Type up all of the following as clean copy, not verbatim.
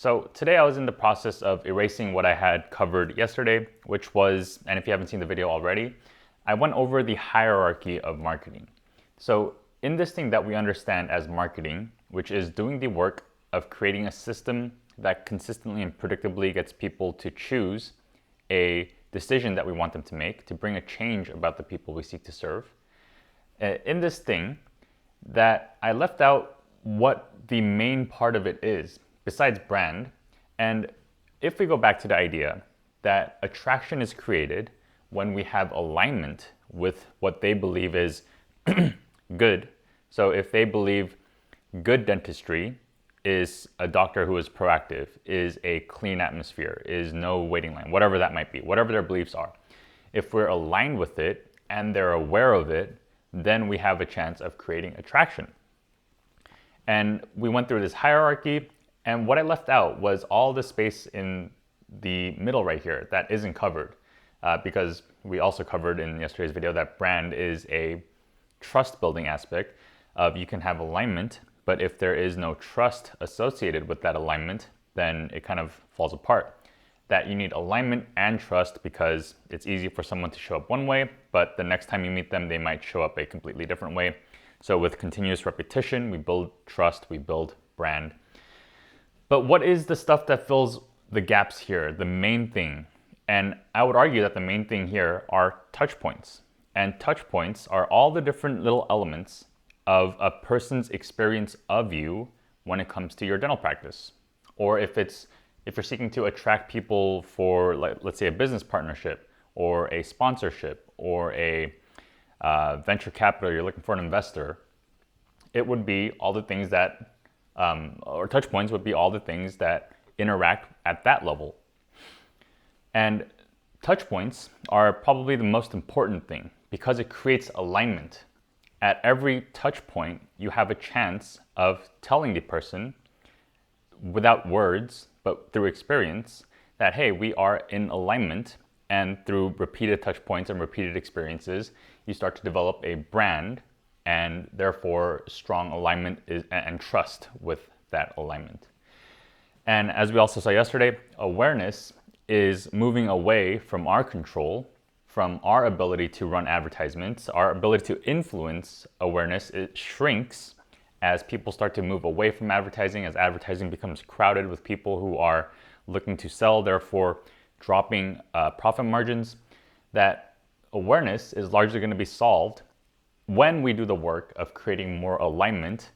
So today I was in the process of erasing what I had covered yesterday, which was, and if you haven't seen the video already, I went over the hierarchy of marketing. So in this thing that we understand as marketing, which is doing the work of creating a system that consistently and predictably gets people to choose a decision that we want them to make to bring a change about the people we seek to serve. In this thing, that I left out what the main part of it is, besides brand. And if we go back to the idea that attraction is created when we have alignment with what they believe is good. So if they believe good dentistry is a doctor who is proactive, is a clean atmosphere, is no waiting line, whatever that might be, whatever their beliefs are. If we're aligned with it and they're aware of it, then we have a chance of creating attraction. And we went through this hierarchy, and what I left out was all the space in the middle right here that isn't covered, because we also covered in yesterday's video that brand is a trust building aspect of you can have alignment, but if there is no trust associated with that alignment, then it kind of falls apart. That you need alignment and trust because it's easy for someone to show up one way, but the next time you meet them, they might show up a completely different way. So with continuous repetition, we build trust, we build brand. But what is the stuff that fills the gaps here, the main thing? And I would argue that the main thing here are touch points. And touch points are all the different little elements of a person's experience of you when it comes to your dental practice. Or if you're seeking to attract people for, let's say, a business partnership or a sponsorship or a venture capital, you're looking for an investor, it would be all the things that, or touch points would be all the things that interact at that level. And touch points are probably the most important thing because it creates alignment. At every touch point, you have a chance of telling the person without words, but through experience, that, hey, we are in alignment. And through repeated touch points and repeated experiences, you start to develop a brand and therefore strong alignment and trust with that alignment. And as we also saw yesterday, awareness is moving away from our control, from our ability to run advertisements, our ability to influence awareness. It shrinks as people start to move away from advertising, as advertising becomes crowded with people who are looking to sell, therefore dropping profit margins. That awareness is largely going to be solved when we do the work of creating more alignment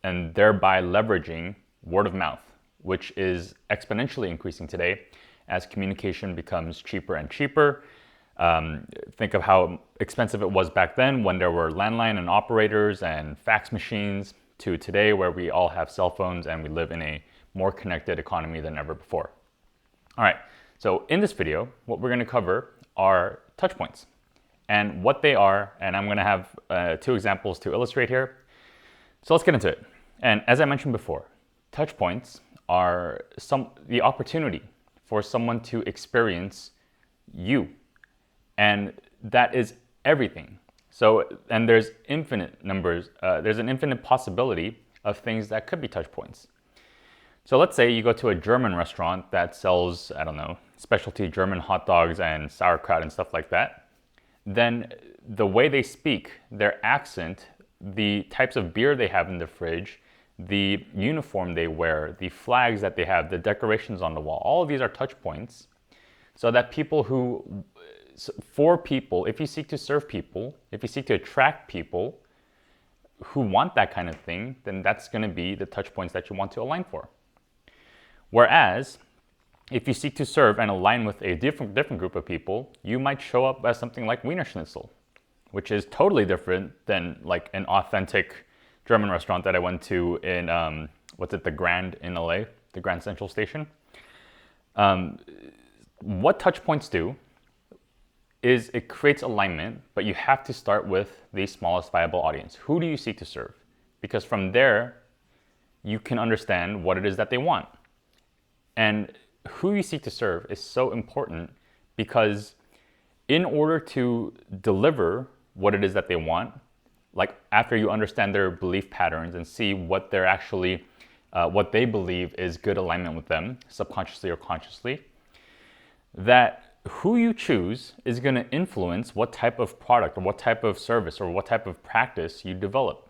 and thereby leveraging word of mouth, which is exponentially increasing today as communication becomes cheaper and cheaper. Think of how expensive it was back then when there were landline and operators and fax machines to today where we all have cell phones and we live in a more connected economy than ever before. All right, so in this video, what we're going to cover are touch points and what they are, and I'm going to have two examples to illustrate here. So let's get into it. And as I mentioned before, touch points are the opportunity for someone to experience you. And that is everything. So, and there's infinite numbers, there's an infinite possibility of things that could be touch points. So let's say you go to a German restaurant that sells, I don't know, specialty German hot dogs and sauerkraut and stuff like that. Then the way they speak, their accent, the types of beer they have in the fridge, the uniform they wear, the flags that they have, the decorations on the wall, all of these are touch points. So that for people, if you seek to serve people, if you seek to attract people who want that kind of thing, then that's going to be the touch points that you want to align for. Whereas, if you seek to serve and align with a different group of people, you might show up as something like Wiener Schnitzel, which is totally different than like an authentic German restaurant that I went to in, the Grand in LA, the Grand Central Station. What touch points do is it creates alignment, but you have to start with the smallest viable audience. Who do you seek to serve? Because from there, you can understand what it is that they want. And who you seek to serve is so important because in order to deliver what it is that they want, like after you understand their belief patterns and see what they're actually what they believe is good alignment with them, subconsciously or consciously, that who you choose is going to influence what type of product or what type of service or what type of practice you develop.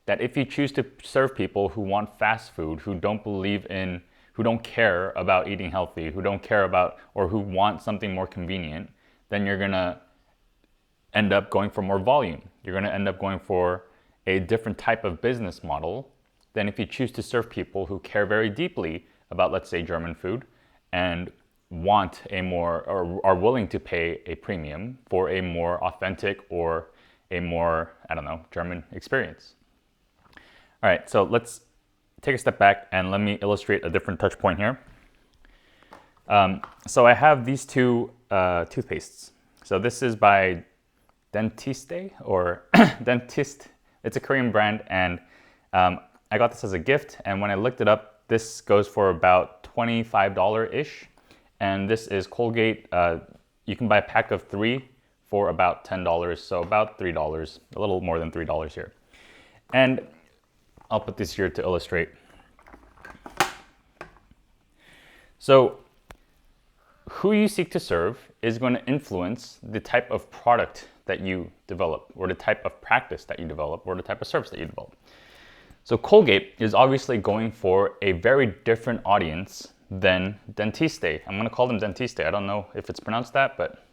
That if you choose to serve people who want fast food, who don't believe in, who don't care about eating healthy, who don't care about, or who want something more convenient, then you're going to end up going for more volume. You're going to end up going for a different type of business model than if you choose to serve people who care very deeply about, let's say, German food and want a more, or are willing to pay a premium for a more authentic or a more, I don't know, German experience. All right, so let's take a step back and let me illustrate a different touch point here. So I have these two toothpastes. So this is by Dentiste or Dentist. It's a Korean brand, and I got this as a gift. And when I looked it up, this goes for about $25-ish. And this is Colgate. You can buy a pack of 3 for about $10, so about $3, a little more than $3 here. And I'll put this here to illustrate. So who you seek to serve is going to influence the type of product that you develop, or the type of practice that you develop, or the type of service that you develop. So Colgate is obviously going for a very different audience than Dentiste. I'm going to call them Dentiste. I don't know if it's pronounced that, but...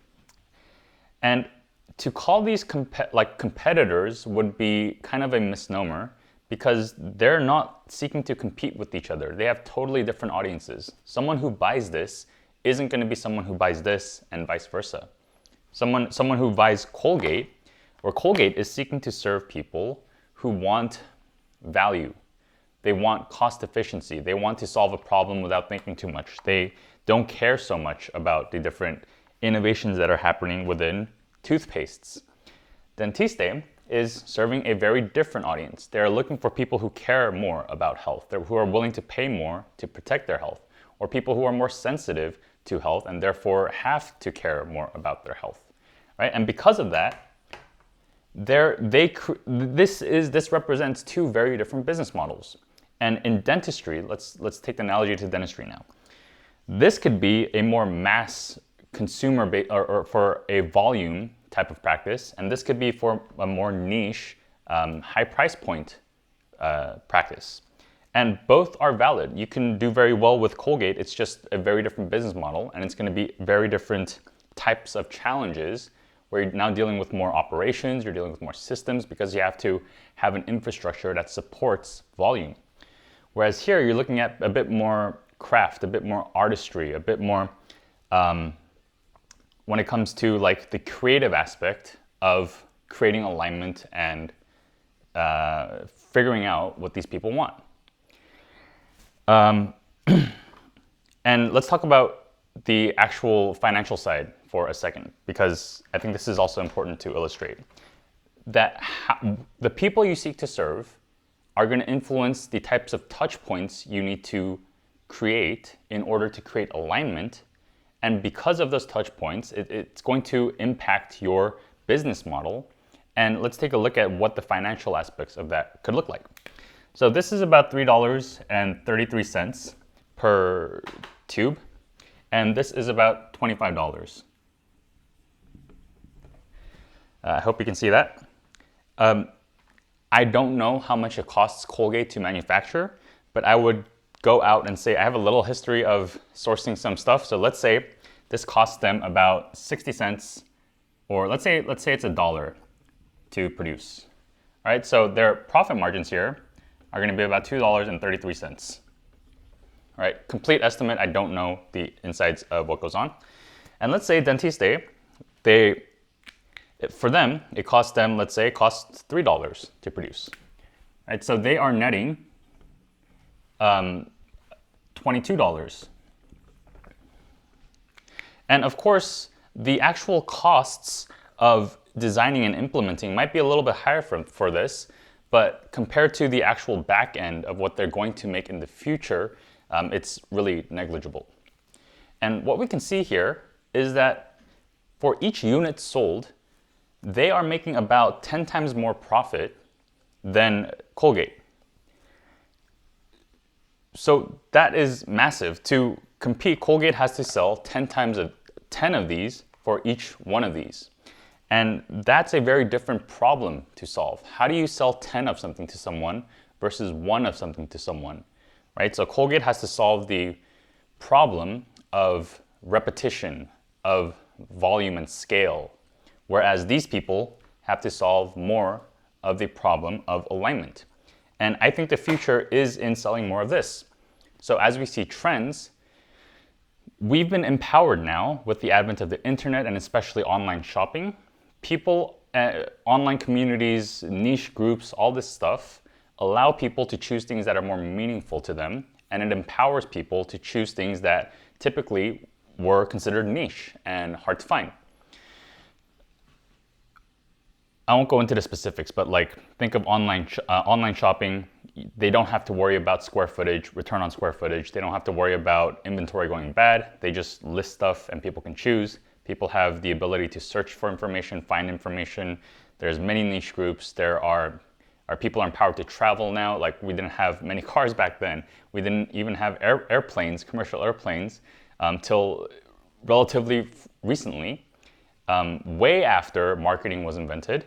And to call these competitors would be kind of a misnomer, because they're not seeking to compete with each other. They have totally different audiences. Someone who buys this isn't going to be someone who buys this, and vice versa. Someone who buys Colgate, or Colgate is seeking to serve people who want value. They want cost efficiency. They want to solve a problem without thinking too much. They don't care so much about the different innovations that are happening within toothpastes. Dentiste is serving a very different audience. They're looking for people who care more about health, who are willing to pay more to protect their health, or people who are more sensitive to health and therefore have to care more about their health, right? And because of that, this represents two very different business models. And in dentistry, let's take the analogy to dentistry now. This could be a more mass consumer or for a volume type of practice, and this could be for a more niche, high price point practice. And both are valid. You can do very well with Colgate. It's just a very different business model, and it's going to be very different types of challenges where you're now dealing with more operations, you're dealing with more systems, because you have to have an infrastructure that supports volume. Whereas here, you're looking at a bit more craft, a bit more artistry, a bit more when it comes to like the creative aspect of creating alignment and figuring out what these people want. And let's talk about the actual financial side for a second, because I think this is also important to illustrate. That the people you seek to serve are going to influence the types of touch points you need to create in order to create alignment. And because of those touch points, it's going to impact your business model. And let's take a look at what the financial aspects of that could look like. So this is about $3.33 per tube. And this is about $25. I hope you can see that. I don't know how much it costs Colgate to manufacture, but I would go out and say, I have a little history of sourcing some stuff. So let's say this costs them about 60 cents, or let's say it's $1 to produce. All right, so their profit margins here are going to be about $2.33. All right, complete estimate. I don't know the insides of what goes on. And let's say Dentiste, for them, it costs them, let's say, it costs $3 to produce. All right, so they are netting $22. And of course, the actual costs of designing and implementing might be a little bit higher for this, but compared to the actual back end of what they're going to make in the future, it's really negligible. And what we can see here is that for each unit sold, they are making about 10 times more profit than Colgate. So that is massive. To compete, Colgate has to sell 10 of these for each one of these. And that's a very different problem to solve. How do you sell 10 of something to someone versus one of something to someone, right? So Colgate has to solve the problem of repetition, of volume and scale, whereas these people have to solve more of the problem of alignment. And I think the future is in selling more of this. So as we see trends, we've been empowered now with the advent of the internet and especially online shopping. People, online communities, niche groups, all this stuff allow people to choose things that are more meaningful to them, and it empowers people to choose things that typically were considered niche and hard to find. I won't go into the specifics, but like think of online shopping. They don't have to worry about square footage, return on square footage. They don't have to worry about inventory going bad. They just list stuff and people can choose. People have the ability to search for information, find information. There's many niche groups. Our people are empowered to travel now. Like we didn't have many cars back then. We didn't even have airplanes, commercial airplanes, till relatively recently, way after marketing was invented.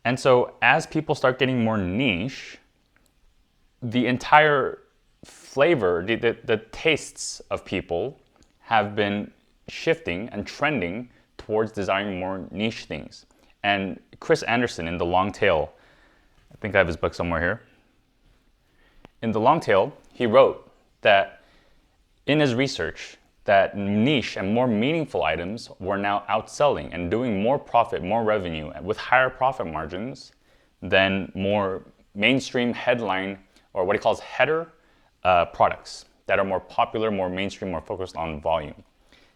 And so as people start getting more niche, the entire flavor, the tastes of people have been shifting and trending towards desiring more niche things. And Chris Anderson in The Long Tail, I think I have his book somewhere here. In The Long Tail, he wrote that in his research, that niche and more meaningful items were now outselling and doing more profit, more revenue, with higher profit margins than more mainstream headline, or what he calls header products that are more popular, more mainstream, more focused on volume.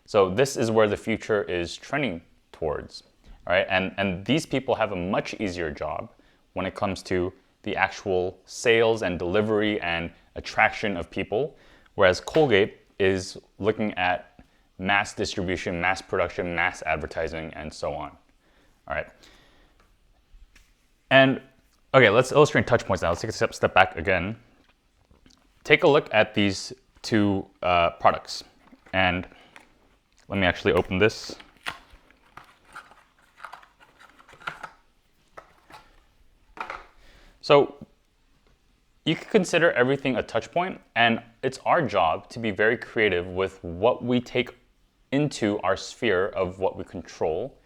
So this is where the future is trending towards, all right? And these people have a much easier job when it comes to the actual sales and delivery and attraction of people, whereas Colgate is looking at mass distribution, mass production, mass advertising, and so on. All right. And okay, let's illustrate touch points now. Let's take a step back again. Take a look at these two products. And let me actually open this. So you could consider everything a touch point, and it's our job to be very creative with what we take into our sphere of what we control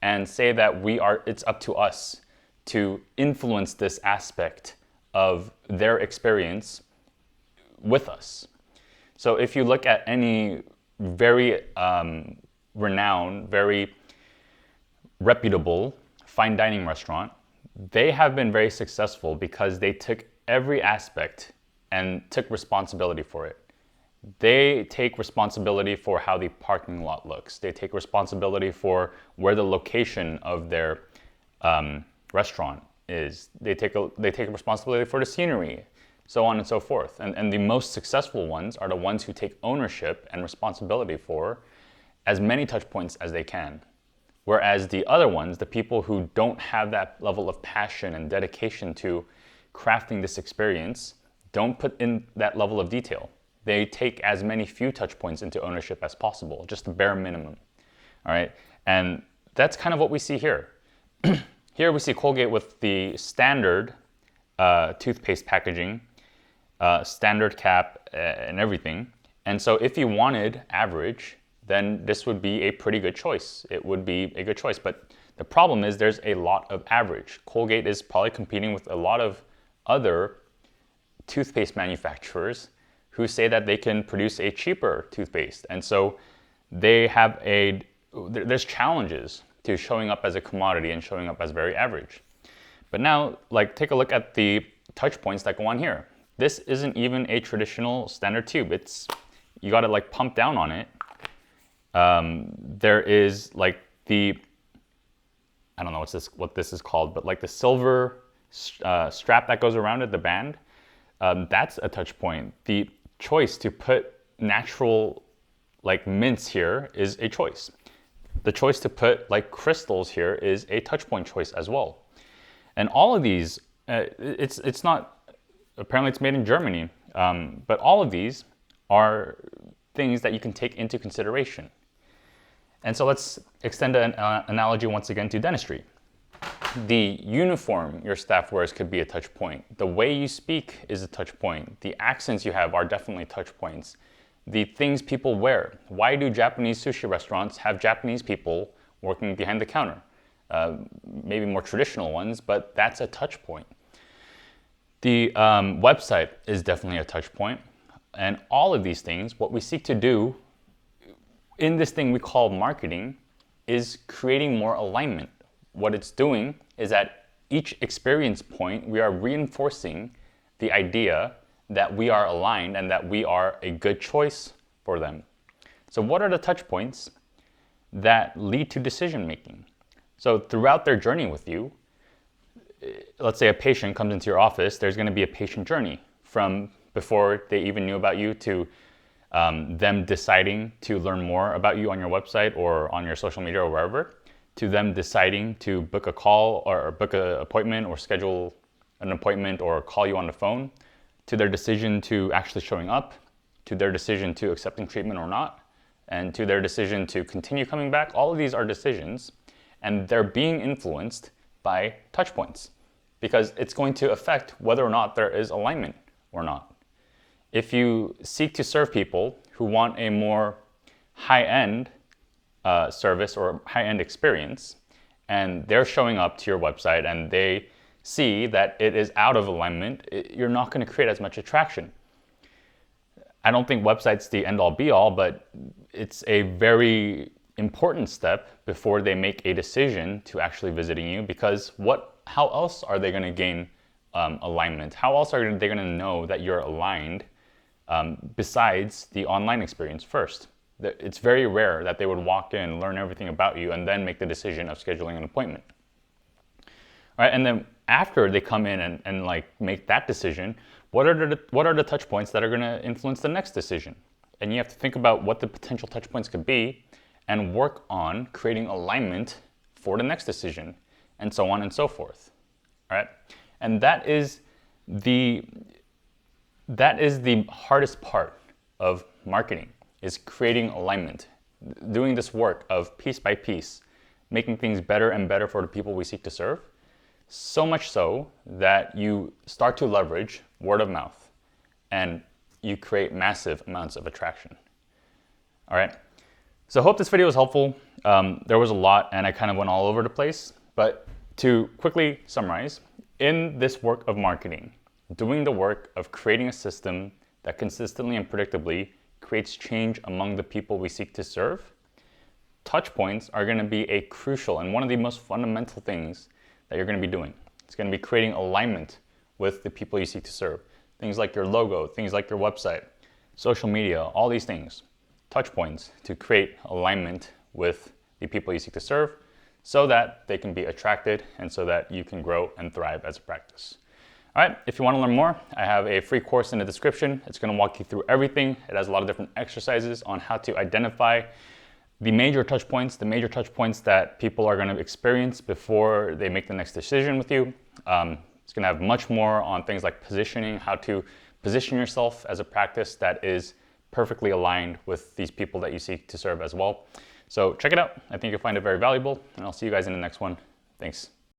and say that it's up to us to influence this aspect of their experience with us. So if you look at any very renowned, very reputable fine dining restaurant, they have been very successful because they took every aspect and took responsibility for it. They take responsibility for how the parking lot looks. They take responsibility for where the location of their restaurant is. They take responsibility for the scenery, so on and so forth. And the most successful ones are the ones who take ownership and responsibility for as many touch points as they can. Whereas the other ones, the people who don't have that level of passion and dedication to crafting this experience, don't put in that level of detail. They take as many few touch points into ownership as possible, just the bare minimum. All right, and that's kind of what we see here. Here we see Colgate with the standard toothpaste packaging, standard cap, and everything. And so if you wanted average, then this would be a pretty good choice. It would be a good choice. But the problem is there's a lot of average. Colgate is probably competing with a lot of other toothpaste manufacturers who say that they can produce a cheaper toothpaste. And so they have there's challenges to showing up as a commodity and showing up as very average. But now, like, take a look at the touch points that go on here. This isn't even a traditional standard tube. You gotta like pump down on it. There is like I don't know what this is called, but like the silver strap that goes around it, the band, that's a touch point. The choice to put natural like mints here is a choice. The choice to put like crystals here is a touch point choice as well. And all of these, it's not, apparently it's made in Germany. But all of these are things that you can take into consideration. And so let's extend an analogy once again to dentistry. The uniform your staff wears could be a touch point. The way you speak is a touch point. The accents you have are definitely touch points. The things people wear. Why do Japanese sushi restaurants have Japanese people working behind the counter? Maybe more traditional ones, but that's a touch point. The website is definitely a touch point. And all of these things, what we seek to do in this thing we call marketing is creating more alignment. What it's doing is at each experience point, we are reinforcing the idea that we are aligned and that we are a good choice for them. So what are the touch points that lead to decision making? So throughout their journey with you, let's say a patient comes into your office, there's going to be a patient journey from before they even knew about you to them deciding to learn more about you on your website or on your social media or wherever, to them deciding to book a call or book an appointment or schedule an appointment or call you on the phone, to their decision to actually showing up, to their decision to accepting treatment or not, and to their decision to continue coming back. All of these are decisions, and they're being influenced by touch points because it's going to affect whether or not there is alignment or not. If you seek to serve people who want a more high-end service or high-end experience, and they're showing up to your website and they see that it is out of alignment, you're not going to create as much attraction. I don't think website's the end-all be-all, but it's a very important step before they make a decision to actually visiting you, because how else are they going to gain alignment? How else are they going to know that you're aligned besides the online experience first? It's very rare that they would walk in, learn everything about you, and then make the decision of scheduling an appointment. All right, and then after they come in and like make that decision, what are the touch points that are going to influence the next decision? And you have to think about what the potential touch points could be and work on creating alignment for the next decision, and so on and so forth. All right, and that is the hardest part of marketing, is creating alignment, doing this work of piece by piece, making things better and better for the people we seek to serve, so much so that you start to leverage word of mouth and you create massive amounts of attraction. All right, so I hope this video was helpful. There was a lot and I kind of went all over the place, but to quickly summarize, in this work of marketing, doing the work of creating a system that consistently and predictably creates change among the people we seek to serve, touch points are going to be a crucial and one of the most fundamental things that you're going to be doing. It's going to be creating alignment with the people you seek to serve. Things like your logo, things like your website, social media, all these things. Touch points to create alignment with the people you seek to serve so that they can be attracted and so that you can grow and thrive as a practice. All right, if you want to learn more, I have a free course in the description. It's going to walk you through everything. It has a lot of different exercises on how to identify the major touch points that people are going to experience before they make the next decision with you. It's going to have much more on things like positioning, how to position yourself as a practice that is perfectly aligned with these people that you seek to serve as well. So check it out. I think you'll find it very valuable, and I'll see you guys in the next one. Thanks.